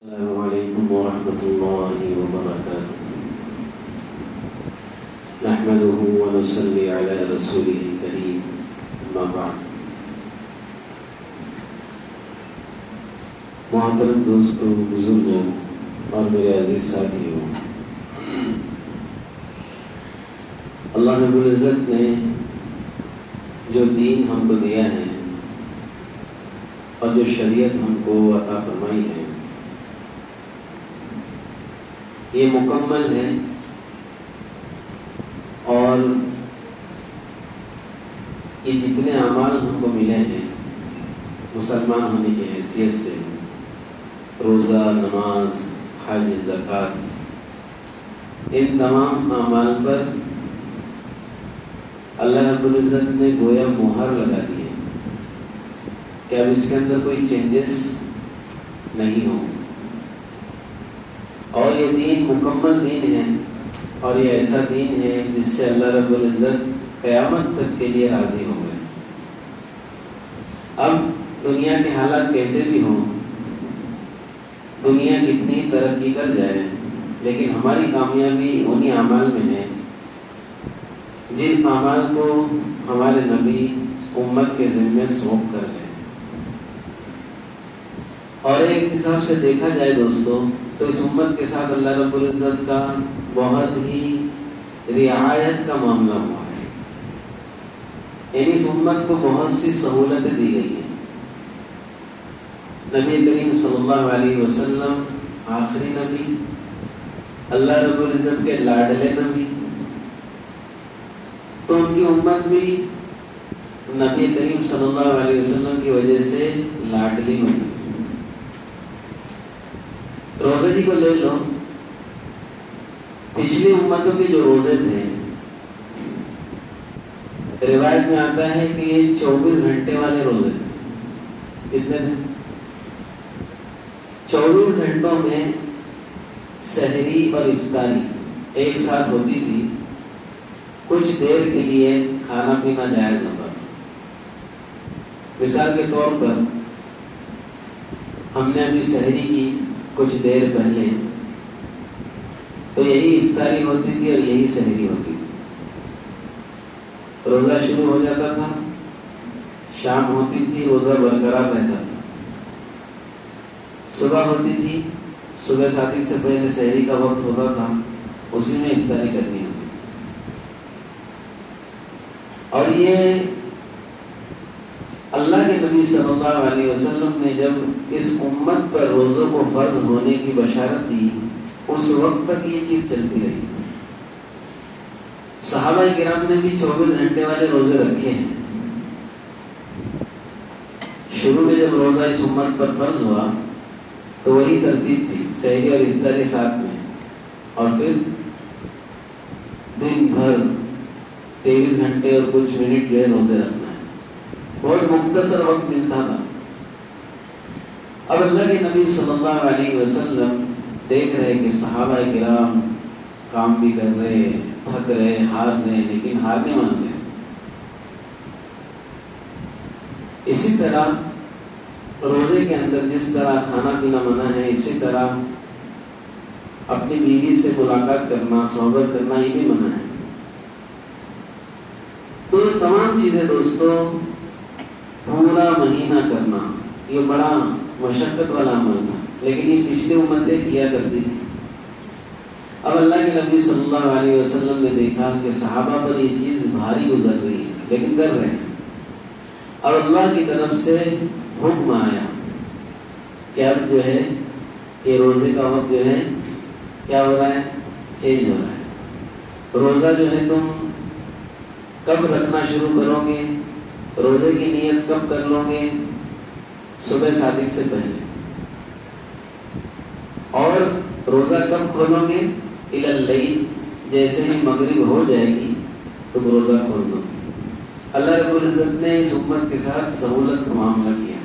السلام علیکم ورحمۃ اللہ وبرکاتہ نحمده ونصلي على رسوله الكريم اما بعد. محترم دوستوں، بزرگوں اور میرے عزیز ساتھیوں، اللہ رب العزت نے جو دین ہم کو دیا ہے اور جو شریعت ہم کو عطا فرمائی ہے، یہ مکمل ہے اور یہ جتنے اعمال ہم کو ملے ہیں مسلمان ہونے کی حیثیت سے، روزہ، نماز، حج، زکوٰۃ، ان تمام اعمال پر اللہ رب العزت نے گویا مہر لگا دی ہے کہ اب اس کے اندر کوئی چینجز نہیں ہو، اور یہ دین مکمل دین ہے اور یہ ایسا دین ہے جس سے اللہ رب العزت قیامت تک کے لیے راضی ہو گئے. اب دنیا کے حالات کیسے بھی ہوں، دنیا کتنی ترقی کر جائے، لیکن ہماری کامیابی انہی اعمال میں ہے جن اعمال کو ہمارے نبی امت کے ذمے سونپ کر گئے. اور ایک حساب سے دیکھا جائے دوستو تو اس امت کے ساتھ اللہ رب العزت کا بہت ہی رعایت کا معاملہ ہوا ہے، یعنی اس امت کو بہت سی سہولتیں دی گئی ہیں. نبی کریم صلی اللہ علیہ وسلم آخری نبی، اللہ رب العزت کے لاڈلے نبی، تو ان کی امت بھی نبی کریم صلی اللہ علیہ وسلم کی وجہ سے لاڈلی بنی. روزے ہی کو لے لو، پچھلی امتوں کے جو روزے تھے، روایت میں آتا ہے کہ یہ 24 گھنٹے والے روزے تھے. کتنے تھے؟ 24 گھنٹوں میں سحری اور افطاری ایک ساتھ ہوتی تھی. کچھ دیر کے لیے کھانا پینا جائز ہوتا تھا. مثال کے طور پر ہم نے ابھی سحری کی کچھ دیر پہلے، تو یہی افطاری ہوتی تھی اور یہی سحری ہوتی تھی. روزہ شروع ہو جاتا تھا، شام ہوتی تھی، روزہ برقرار رہتا تھا. صبح ہوتی تھی، صبح ساتھی سے پہلے سحری کا وقت ہوتا تھا، اسی میں افطاری کرنی ہوتی تھی. اور یہ اللہ کے نبی صلی اللہ علیہ وسلم نے جب اس امت پر روزوں کو فرض ہونے کی بشارت دی، اس وقت تک یہ چیز چلتی رہی. صحابہ کرام نے بھی 24 گھنٹے والے روزے رکھے ہیں. شروع میں جب روزہ اس امت پر فرض ہوا تو وہی ترتیب تھی، سحری اور افطاری ساتھ میں، اور پھر دن بھر 23 گھنٹے اور کچھ منٹ جو ہے روزے رکھنا ہے. بہت مختصر وقت ملتا تھا. اب اللہ کے نبی صلی اللہ علیہ وسلم دیکھ رہے کہ صحابہ کرام کام بھی کر رہے، تھک رہے، ہار رہے، لیکن ہار نہیں مان رہے. اسی طرح روزے کے اندر جس طرح کھانا پینا منع ہے، اسی طرح اپنی بیوی سے ملاقات کرنا، صحبت کرنا، یہ بھی منع ہے. تو یہ تمام چیزیں دوستو پورا مہینہ کرنا یہ بڑا مشقت والا عمل تھا، لیکن یہ پچھلی امتیں کیا کرتی تھی. اب اللہ کے نبی صلی اللہ علیہ وسلم نے دیکھا کہ صحابہ پر یہ چیز بھاری گزر رہی ہے، لیکن کر رہے ہیں. اور اللہ کی طرف سے حکم آیا کہ اب جو ہے یہ روزے کا وقت جو ہے کیا ہو رہا ہے، چینج ہو رہا ہے. روزہ جو ہے تم کب رکھنا شروع کرو گے، روزے کی نیت کب کر لو گے؟ صبح صادق سے پہلے. اور روزہ کب کھولو گے؟ الی اللیل، جیسے ہی مغرب ہو جائے گی تم روزہ کھول دو. اللہ رب العزت نے اس امت کے ساتھ سہولت کا معاملہ کیا.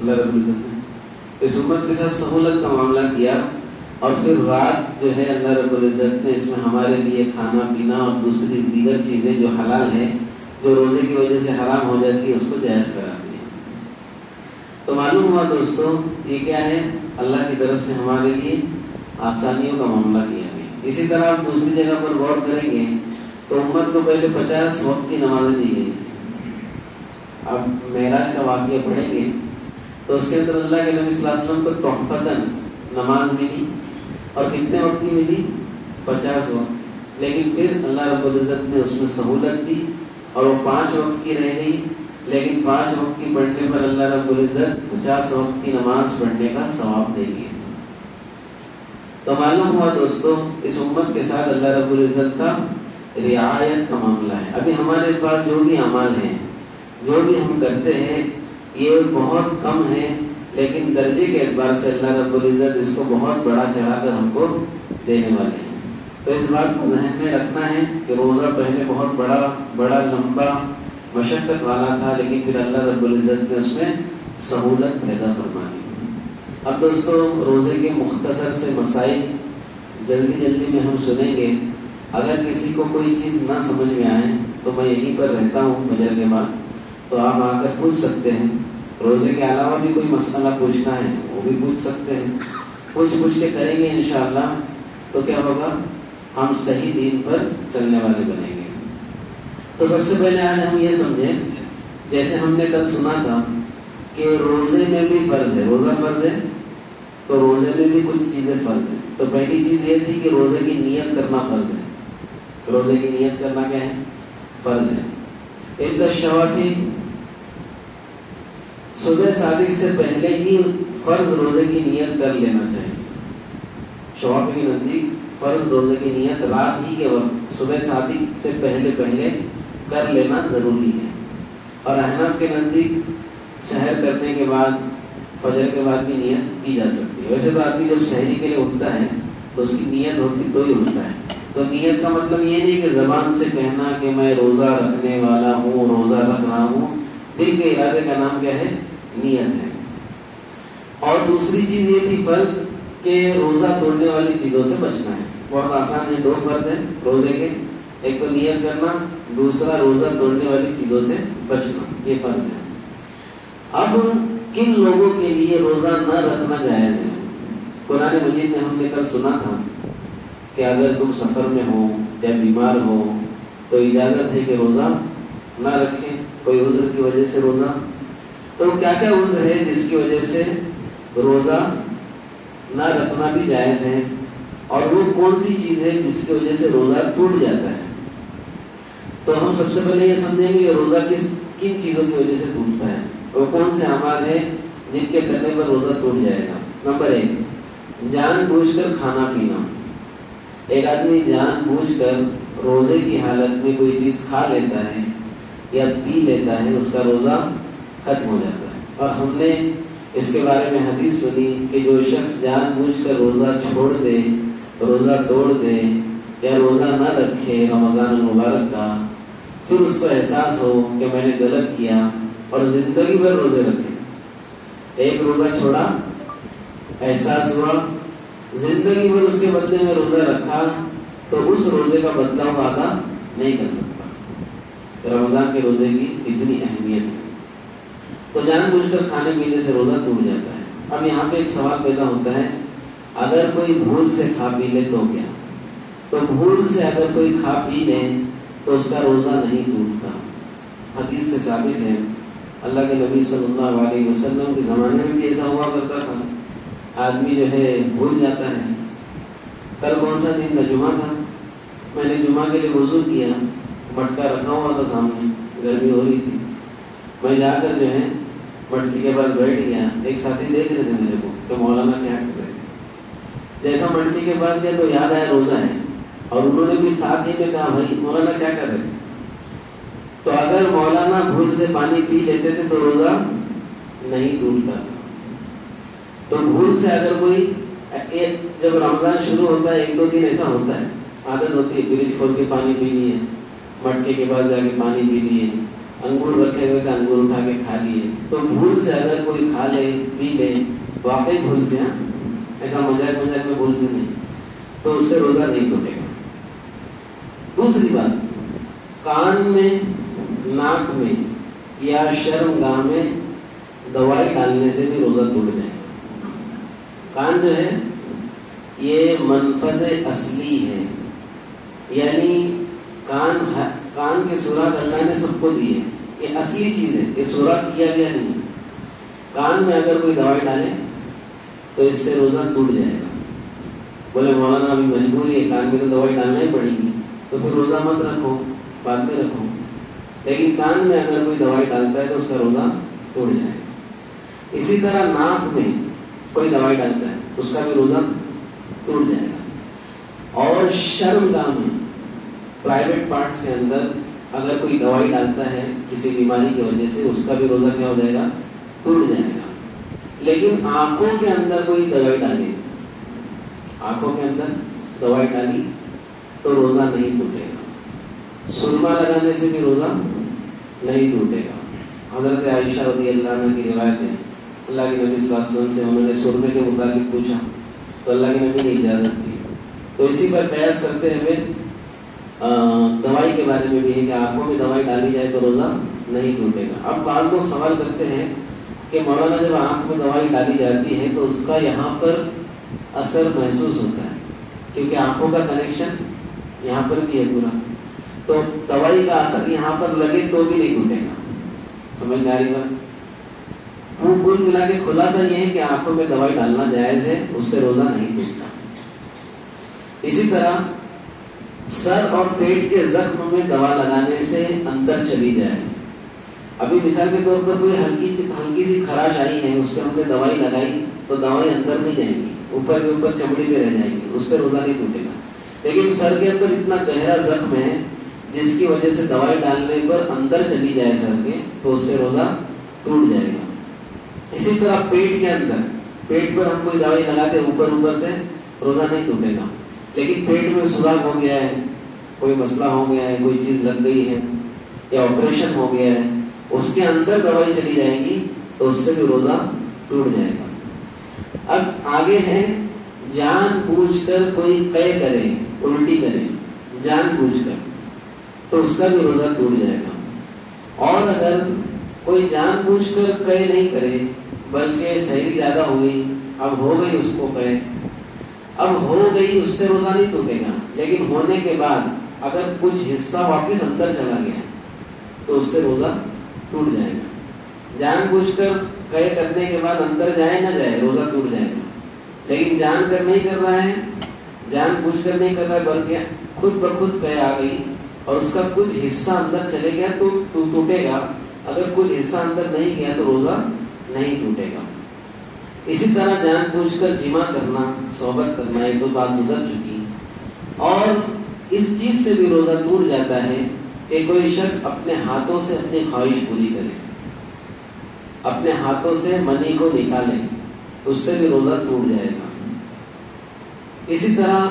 اللہ رب العزت نے اس امت کے ساتھ سہولت کا معاملہ کیا، اور پھر رات جو ہے اللہ رب العزت نے اس میں ہمارے لیے کھانا پینا اور دوسری دیگر چیزیں جو حلال ہیں، جو روزے کی وجہ سے حرام ہو جاتی ہے، اس کو جائز کرا دیا. تو معلوم ہوا دوستو یہ کیا ہے؟ اللہ کی طرف سے ہمارے لیے آسانیوں کا معاملہ کیا گیا۔ اسی طرح آپ دوسری جگہ پر غور کریں گے تو امت کو پہلے 50 وقت کی نمازیں دی گئی تھی۔ اب معراج کا واقعہ پڑھیں گے تو اس کے اندر اللہ کے نبی صلی اللہ علیہ وسلم کو تحفتاً نماز ملی، اور کتنے وقت کی ملی؟ 50 وقت۔ لیکن پھر اللہ رب العزت نے اس میں سہولت دی اور وہ 5 وقت کی رہ گئی، لیکن 5 وقت کی پڑھنے پر اللہ رب العزت 50 وقت کی نماز پڑھنے کا ثواب دیں گے۔ تو معلوم ہوا دوستو اس امت کے ساتھ اللہ رب العزت کا رعایت کا معاملہ ہے۔ ابھی ہمارے پاس جو بھی اعمال ہیں، جو بھی ہم کرتے ہیں، یہ بہت کم ہے، لیکن درجے کے اعتبار سے اللہ رب العزت اس کو بہت بڑا چڑھا کر ہم کو دینے والے ہیں۔ تو اس بات کو ذہن میں رکھنا ہے کہ روزہ پہلے بہت بڑا لمبا مشقت والا تھا، لیکن پھر اللہ رب العزت نے اس میں سہولت پیدا فرما دی۔ اب دوستو روزے کے مختصر سے مسائل جلدی میں ہم سنیں گے۔ اگر کسی کو کوئی چیز نہ سمجھ میں آئے تو میں یہیں پر رہتا ہوں فجر کے بعد، تو آپ آ کر پوچھ سکتے ہیں۔ روزے کے علاوہ بھی کوئی مسئلہ پوچھنا ہے وہ بھی پوچھ سکتے ہیں، پوچھ کے کریں گے انشاءاللہ، تو کیا ہوگا؟ ہم صحیح دین پر چلنے والے بنیں گے۔ تو سب سے پہلے آج ہم یہ سمجھیں، جیسے ہم نے کل سنا تھا کہ روزے میں بھی فرض ہے، روزہ فرض ہے تو روزے میں بھی کچھ چیزیں فرض ہیں۔ تو پہلی چیز یہ تھی کہ روزے کی نیت کرنا فرض ہے۔ روزے کی نیت کرنا کیا ہے؟ فرض ہے۔ ایک شوافی صبح صادق سے پہلے ہی فرض روزے کی نیت کر لینا چاہیے۔ شوافی کے نزدیک فرض روزے کی نیت رات ہی کے وقت صبح صادق سے پہلے کر لینا ضروری ہے، اور احناف کے نزدیک سحر کرنے کے بعد فجر کے بعد بھی نیت کی جا سکتی ہے۔ ویسے تو آدمی جب سحری کے لیے اٹھتا ہے تو اس کی نیت ہوتی تو ہی اٹھتا ہے۔ تو نیت کا مطلب یہ نہیں کہ زبان سے کہنا کہ میں روزہ رکھنے والا ہوں، روزہ رکھ رہا ہوں۔ دل کے ارادے کا نام کیا ہے؟ نیت ہے۔ اور دوسری چیز یہ تھی فرض کہ روزہ توڑنے والی چیزوں سے بچنا ہے۔ بہت آسان ہے، 2 فرض ہیں روزے کے، ایک تو نیت کرنا، دوسرا روزہ توڑنے والی چیزوں سے بچنا، یہ فرض ہے۔ اب کن لوگوں کے لیے روزہ نہ رکھنا جائز ہے؟ قرآن مجید میں ہم نے کل سنا تھا کہ اگر تم سفر میں ہو یا بیمار ہو تو اجازت ہے کہ روزہ نہ رکھیں، کوئی عذر کی وجہ سے روزہ۔ تو کیا کیا عذر ہے جس کی وجہ سے روزہ نہ رکھنا بھی جائز ہے، اور وہ کون سی چیز ہے جس کی وجہ سے روزہ ٹوٹ جاتا ہے؟ تو ہم سب سے پہلے یہ سمجھیں گے کہ روزہ کن چیزوں کی وجہ سے ٹوٹتا ہے، وہ کون سے اعمال ہیں جن کے کرنے پر روزہ ٹوٹ جائے گا۔ نمبر 1، جان بوجھ کر کھانا پینا۔ ایک آدمی جان بوجھ کر روزے کی حالت میں کوئی چیز کھا لیتا ہے یا پی لیتا ہے، اس کا روزہ ختم ہو جاتا ہے۔ اور ہم نے اس کے بارے میں حدیث سنی کہ جو شخص جان بوجھ کر روزہ چھوڑ دے، روزہ توڑ دے یا روزہ نہ رکھے رمضان المبارک کا، پھر اس کو احساس ہو کہ میں نے غلط کیا اور زندگی بھر روزے رکھے۔ ایک روزہ چھوڑا، احساس ہوا، زندگی بھر اس کے بدلے میں روزہ رکھا، تو اس روزے کا بدلہ وہ ادا نہیں کر سکتا۔ رمضان کے روزے کی اتنی اہمیت ہے۔ تو جان بوجھ کر کھانے پینے سے روزہ ٹوٹ جاتا ہے۔ اب یہاں پہ ایک سوال پیدا ہوتا ہے، اگر کوئی بھول سے کھا پی لے تو کیا؟ تو بھول سے اگر کوئی کھا پی لے تو اس کا روزہ نہیں ٹوٹتا۔ حدیث سے ثابت ہے، اللہ کے نبی صلی اللہ علیہ وسلم کے زمانے میں بھی ایسا ہوا کرتا تھا، آدمی جو ہے بھول جاتا ہے۔ کل کون سا دن کا جمعہ تھا، میں نے جمعہ کے لیے وضو کیا، مٹکا رکھا ہوا تھا سامنے، گرمی ہو رہی تھی، میں جا کر جو ہے مٹکی کے پاس بیٹھ گیا۔ ایک ساتھی دیکھ رہے تھے میرے کو کہ مولانا کیا کر رہے ہیں۔ جیسا مٹکی کے پاس گیا تو یاد آیا روزہ ہے، اور انہوں نے بھی ساتھ ہی میں کہا بھائی مولانا کیا کر رہے ہیں؟ تو اگر مولانا بھول سے پانی پی لیتے تھے تو روزہ نہیں ٹوٹتا تھا۔ تو بھول سے اگر کوئی، جب رمضان شروع ہوتا ہے 1-2 دن ایسا ہوتا ہے، عادت ہوتی ہے فریج کھول کے پانی پی لیے، مٹکے کے پاس جا کے پانی پی لیے، انگور رکھے ہوئے تھے انگور اٹھا کے کھا لیے۔ تو بھول سے اگر کوئی کھا لے پی لے، واقعی بھول سے، ایسا مذاق میں بھول سے نہیں، تو اس سے روزہ نہیں ٹوٹے گا۔ دوسری بات، کان میں، ناک میں یا شرم گاہ میں دوائی ڈالنے سے بھی روزہ ٹوٹ جائے گا۔ کان جو ہے یہ منفذ اصلی ہے، یعنی کان کے سوراخ اللہ نے سب کو دیے، یہ اصلی چیز ہے، یہ سوراخ کیا گیا نہیں۔ کان میں اگر کوئی دوائی ڈالے تو اس سے روزہ ٹوٹ جائے گا۔ بولے مولانا ابھی مجبوری ہے، کان میں تو دوائی ڈالنا ہی پڑے گی، تو پھر روزہ مت رکھو، بعد میں رکھو۔ لیکن کان میں اگر کوئی دوائی ڈالتا ہے تو اس کا روزہ ٹوٹ جائے گا۔ اسی طرح ناک میں کوئی دوائی ڈالتا ہے اس کا بھی روزہ ٹوٹ جائے گا۔ اور شرمگاہ میں پرائیویٹ پارٹس کے اندر اگر کوئی دوائی ڈالتا ہے کسی بیماری کی وجہ سے، اس کا بھی روزہ کیا ہو جائے گا؟ ٹوٹ جائے گا۔ لیکن آنکھوں کے اندر کوئی دوائی ڈالی، آنکھوں کے اندر دوائی ڈالی تو روزہ نہیں ٹوٹے گا۔ سرما لگانے سے بھی روزہ نہیں ٹوٹے گا۔ حضرت عائشہ رضی اللہ عنہ کی روایت ہے، اللہ کے نبی صلی اللہ علیہ وسلم سے انہوں نے سرمے کے متعلق پوچھا تو اللہ کے نبی نے اجازت دی۔ تو اسی پر قیاس کرتے ہوئے دوائی کے بارے میں بھی ہے کہ آنکھوں میں دوائی ڈالی جائے تو روزہ نہیں ٹوٹے گا۔ اب بعض لوگ سوال کرتے ہیں کہ مولانا جب آنکھ میں دوائی ڈالی جاتی ہے تو اس کا یہاں پر اثر محسوس ہوتا ہے، کیونکہ آنکھوں کا کنیکشن یہاں پر بھی ہے پورا، تو دوائی کا اثر یہاں پر لگے تو بھی نہیں ٹوٹے گا۔ سمجھ میں آ رہی بات؟ کل ملا کے خلاصہ یہ ہے کہ آنکھوں میں دوائی ڈالنا جائز ہے، اس سے روزہ نہیں ٹوٹتا۔ اسی طرح سر اور پیٹ کے زخم میں دوا لگانے سے اندر چلی جائے۔ ابھی مثال کے طور پر کوئی ہلکی سی خراش آئی ہے، اس پہ ہم نے دوائی لگائی تو دوائی اندر نہیں جائے گی، اوپر کے اوپر چمڑی پہ رہ جائے گی، اس سے روزہ نہیں ٹوٹے گا۔ لیکن سر کے اندر اتنا گہرا زخم ہے جس کی وجہ سے دوائی ڈالنے پر اندر چلی جائے سر کے، تو اس سے روزہ ٹوٹ جائے گا۔ اسی طرح پیٹ کے اندر، پیٹ پر ہم کوئی دوائی لگاتے اوپر سے، روزہ نہیں ٹوٹے گا۔ لیکن پیٹ میں سوراخ ہو گیا ہے، کوئی مسئلہ ہو گیا ہے، کوئی چیز لگ گئی ہے یا آپریشن ہو گیا ہے، اس کے اندر دوائی چلی جائے گی تو اس سے بھی روزہ ٹوٹ جائے گا۔ اب آگے ہے جان بوجھ کر کوئی قے کرے، الٹی کرے جان بوجھ کر، تو اس کا بھی روزہ ٹوٹ جائے گا۔ اور اگر کوئی جان بوجھ کر قے نہیں کرے بلکہ سحری زیادہ ہو گئی، اب ہو گئی اس کو قے، اب ہو گئی، اس سے روزہ نہیں ٹوٹے گا۔ لیکن ہونے کے بعد اگر کچھ حصہ واپس اندر چلا گیا تو اس سے روزہ ٹوٹ جائے گا۔ جان بوجھ کر قے کرنے کے بعد اندر جائے نہ جائے روزہ ٹوٹ جائے گا۔ لیکن جان کر نہیں کر رہا ہے، جان بوجھ کر نہیں کر رہا ہے بلکہ خود بخود قے آ گئی اور اس کا کچھ حصہ اندر چلے گیا تو ٹوٹے گا، اگر کچھ حصہ اندر نہیں گیا تو روزہ نہیں ٹوٹے گا۔ اسی طرح جان بوجھ کر جمع کرنا، صحبت کرنا، ایک دو بات گزر چکی، اور اس چیز سے بھی روزہ ٹوٹ جاتا ہے کہ کوئی شخص اپنے ہاتھوں سے اپنی خواہش پوری کرے، اپنے ہاتھوں سے منی کو نکالے، اس سے بھی روزہ ٹوٹ جائے گا۔ اسی طرح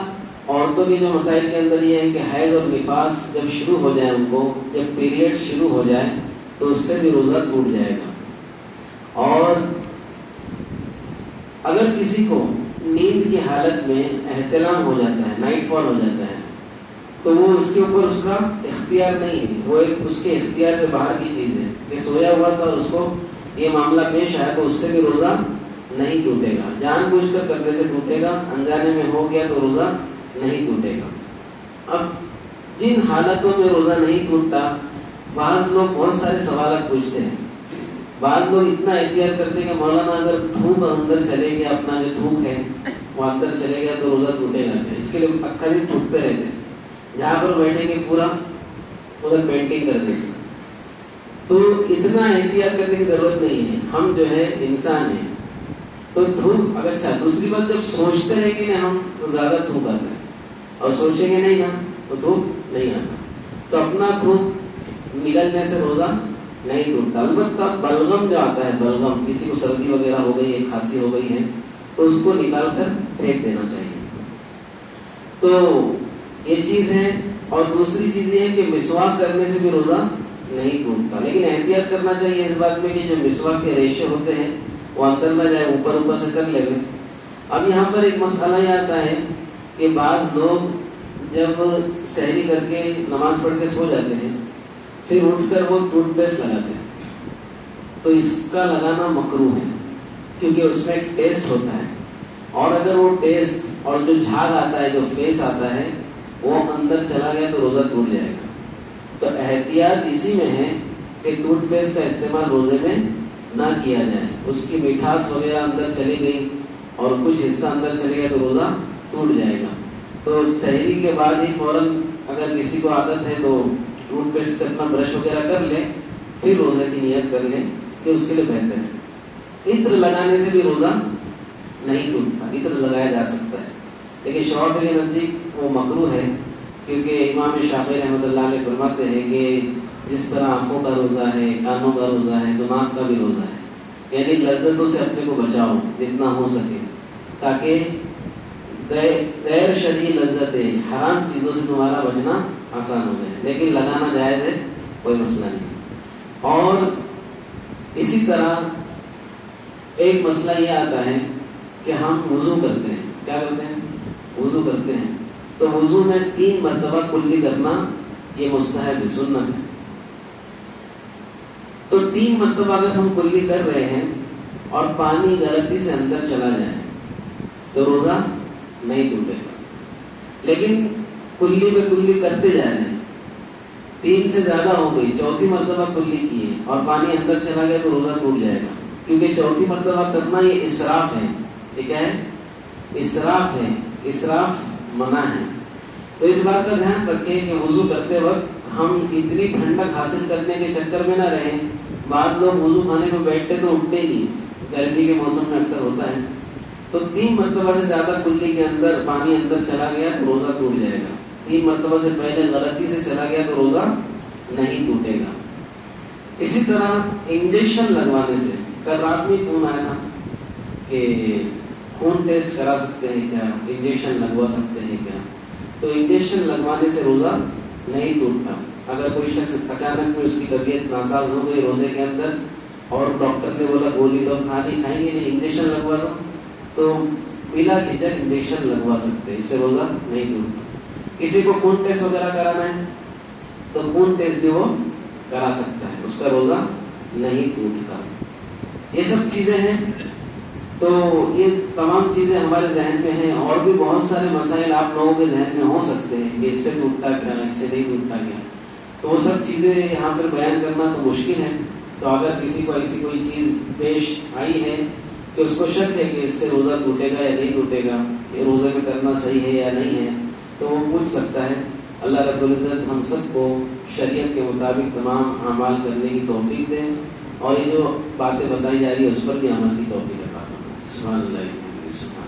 عورتوں کے جو مسائل کے اندر یہ ہے کہ حیض اور نفاس جب شروع ہو جائے، ان کو جب پیریڈ شروع ہو جائے تو اس سے بھی روزہ ٹوٹ جائے گا۔ اور اگر کسی کو نیند کی حالت میں احتلام ہو جاتا ہے، نائٹ فال ہو جاتا ہے، تو وہ اس کے اوپر اس کا اختیار نہیں ہے، وہ ایک اس کے اختیار سے باہر کی چیز ہے کہ سویا ہوا تھا اور اس کو یہ معاملہ پیش آیا تو اس سے بھی روزہ نہیں ٹوٹے گا۔ جان بوجھ کر کرنے سے ٹوٹے گا، انجانے میں ہو گیا تو روزہ نہیں ٹوٹے گا۔ اب جن حالتوں میں روزہ نہیں ٹوٹتا، بعض لوگ بہت سارے سوالات پوچھتے ہیں۔ بعض لوگ اتنا احتیاط کرتے ہیں کہ مولانا اگر تھوک اندر چلے گیا، اپنا جو تھوک ہے وہ اندر چلے گیا تو روزہ ٹوٹے گا کیا؟ اس کے لیے اکثر ہی تھوکتے رہتے ہیں، جہاں پر بیٹھیں گے پورا ادھر پینٹنگ کر دیں گے۔ تو اتنا احتیاط کرنے کی ضرورت نہیں ہے، ہم جو ہے انسان ہیں تو تھوک اگر اچھا۔ دوسری بات، جب سوچتے ہیں کہ نہیں ہم تو زیادہ تھوک آتا ہے، اور سوچیں گے نہیں نا تو تھوک نہیں آتا، تو اپنا تھوک نگلنے سے روزہ نہیں ٹوٹتا۔ البتہ بلغم جو آتا ہے، بلغم کسی کو سردی وغیرہ ہو گئی ہے، کھانسی ہو گئی ہے تو اس کو نکال کر پھینک دینا چاہیے، تو یہ چیز ہے۔ اور دوسری چیز یہ ہے کہ مسواک کرنے سے بھی روزہ نہیں ٹوٹتا، لیکن احتیاط کرنا چاہیے اس بات میں کہ جو مسواک کے ریشے ہوتے ہیں وہ اندر نہ جائے، اوپر سے کر لے گئے۔ اب یہاں پر ایک مسئلہ یہ آتا ہے کہ بعض لوگ جب سحری کر کے نماز پڑھ کے سو جاتے ہیں، پھر اٹھ کر وہ ٹوتھ پیسٹ لگاتے ہیں، تو اس کا لگانا مکروہ ہے، کیونکہ اس میں ایک ٹیسٹ ہوتا ہے، اور اگر وہ ٹیسٹ اور جو جھاگ آتا ہے، جو فیس آتا ہے، وہ اندر چلا گیا تو روزہ ٹوٹ جائے گا۔ تو احتیاط اسی میں ہے کہ ٹوتھ پیسٹ کا استعمال روزے میں نہ کیا جائے، اس کی مٹھاس وغیرہ اندر چلی گئی اور کچھ حصہ اندر چلے گیا تو روزہ ٹوٹ جائے گا۔ تو سحری کے بعد ہی فوراً اگر کسی کو عادت ہے تو ٹوتھ پیسٹ سے اپنا برش وغیرہ کر لے، پھر روزہ کی نیت کر لے کہ اس کے لیے بہتر ہے۔ عطر لگانے سے بھی روزہ نہیں ٹوٹتا، عطر لگایا جا سکتا ہے، لیکن شافعی کے نزدیک وہ مکروہ ہے، کیونکہ امام شافعی رحمۃ اللہ علیہ فرماتے ہیں کہ جس طرح آنکھوں کا روزہ ہے، کانوں کا روزہ ہے، دماغ کا بھی روزہ ہے، یعنی لذتوں سے اپنے کو بچاؤ جتنا ہو سکے، تاکہ غیر شرعی لذتیں، حرام چیزوں سے تمہارا بچنا آسان ہو جائے، لیکن لگانا جائز ہے، کوئی مسئلہ نہیں۔ اور اسی طرح ایک مسئلہ یہ آتا ہے کہ ہم وضو کرتے ہیں، کیا کرتے ہیں؟ وضو کرتے ہیں، تو وضو میں 3 مرتبہ کلی کرنا یہ مستحب ہے، سنت ہے۔ تو 3 مرتبہ اگر ہم کلی کر رہے ہیں اور پانی غلطی سے اندر چلا جائے تو روزہ نہیں ٹوٹے گا، لیکن کلی میں کلی کرتے جا رہے ہیں، 3 سے زیادہ ہو گئی، 4تھی مرتبہ کلی کی ہے اور پانی اندر چلا گیا تو روزہ ٹوٹ جائے گا، کیونکہ 4تھی مرتبہ کرنا یہ اسراف ہے۔ یہ کیا ہے؟ اسراف ہے، اسراف منع ہے۔ تو اس بات کا دھیان رکھیں کہ وضو کرتے وقت ہم اتنی ٹھنڈک حاصل کرنے کے چکر میں نہ رہیں۔ بعض لوگ وضو خانے میں بیٹھتے تو اٹھتے ہی نہیں، گرمی کے موسم میں اکثر ہوتا ہے، تو 3 مرتبہ سے زیادہ کلی کے اندر پانی اندر چلا گیا تو روزہ ٹوٹ جائے گا۔ 3 مرتبہ سے پہلے غلطی سے چلا گیا تو روزہ نہیں ٹوٹے گا۔ اسی طرح انجیکشن لگوانے سے، کل رات میں فون آیا تھا کہ خون ٹیسٹ کرا سکتے ہیں کیا، انجیکشن لگوا سکتے ہیں کیا؟ تو انجیکشن لگوانے سے روزہ نہیں ٹوٹتا۔ اگر کوئی شخص اچانک میں اس کی طبیعت ناساز ہو گئی روزے کے اندر اور ڈاکٹر نے بولا گولی تو کھائیں گے نہیں، انجیکشن لگوا دو، تو بلا جھجک انجیکشن لگوا سکتے ہیں، اس سے روزہ نہیں ٹوٹتا۔ کسی کو خون ٹیسٹ وغیرہ کرانا ہے تو خون ٹیسٹ بھی وہ کرا سکتا ہے، اس کا روزہ نہیں ٹوٹتا۔ یہ سب چیزیں ہیں، تو یہ تمام چیزیں ہمارے ذہن میں ہیں، اور بھی بہت سارے مسائل آپ لوگوں کے ذہن میں ہو سکتے ہیں کہ اس سے ٹوٹتا کیا، اس سے نہیں ٹوٹتا کیا، تو وہ سب چیزیں یہاں پر بیان کرنا تو مشکل ہے۔ تو اگر کسی کو ایسی کوئی چیز پیش آئی ہے کہ اس کو شک ہے کہ اس سے روزہ ٹوٹے گا یا نہیں ٹوٹے گا، یہ روزے میں کرنا صحیح ہے یا نہیں ہے، تو وہ پوچھ سکتا ہے۔ اللہ رب العزت ہم سب کو شریعت کے مطابق تمام اعمال کرنے کی توفیق دے، اور یہ جو باتیں بتائی جا رہی ہے اس پر بھی عمل کی توفیق عطا فرمائے۔ سبحان اللہ۔